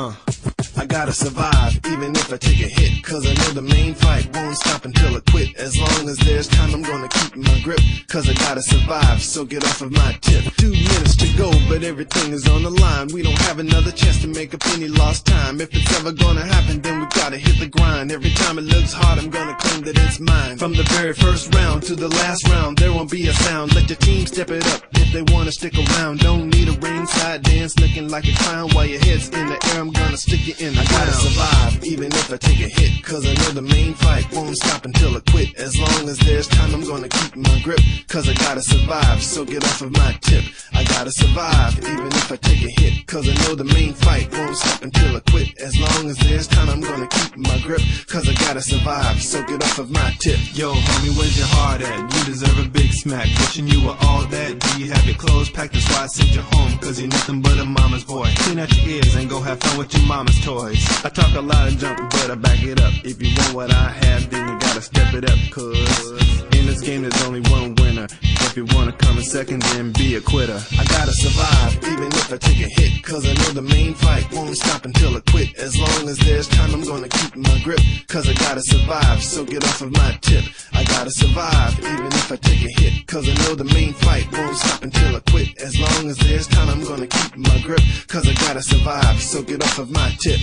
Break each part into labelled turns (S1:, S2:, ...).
S1: I gotta survive, even if I take a hit, cause I know the main fight won't stop until I quit. As long as there's time, I'm gonna keep my grip, cause I gotta survive, so get off of my tip. 2 minutes to go, but everything is on the line. We don't have another chance to make up any lost time. If it's ever gonna happen, then we gotta hit the grind. Every time it looks hard, I'm gonna claim that it's mine. From the very first round to the last round, there won't be a sound. Let your team step it up if they wanna stick around. Don't need a ringside dance looking like a clown. While your head's in the air, I'm gonna stick you in the ground. I gotta survive, even if I take a hit, cause I know the main fight won't stop until I quit. As long as there's time, I'm gonna keep my grip, cause I gotta survive, so get off of my tip. I gotta survive, even if I take a hit, cause I know the main fight won't stop until I quit. As long as there's time, I'm gonna keep my grip, cause I gotta survive, so get off of my tip.
S2: Yo, homie, where's your heart at? You deserve a big smack. Wishing you were all that. Do you have your clothes packed? That's why I sent you home, cause you're nothing but a mama's boy. Clean out your ears and go have fun with your mama's toys. I talk a lot of junk, but I back it up. If you want what I have, then you gotta step it up, cause in this game there's only one winner. If you wanna come in second, then be a quitter.
S1: I gotta survive, even if I take a hit, cause I know the main fight won't stop until I quit. As long as there's time, I'm gonna keep my grip, cause I gotta survive, so get off of my tip. I gotta survive, even if I take a hit, cause I know the main fight won't stop until I quit. As long as there's time, I'm gonna keep my grip, cause I gotta survive, so get off of my tip.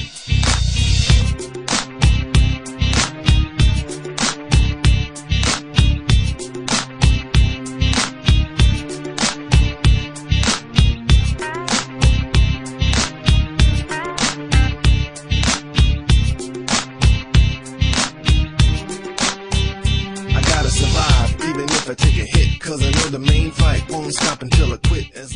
S1: Survive, even if I take a hit, cause I know the main fight won't stop until I quit. As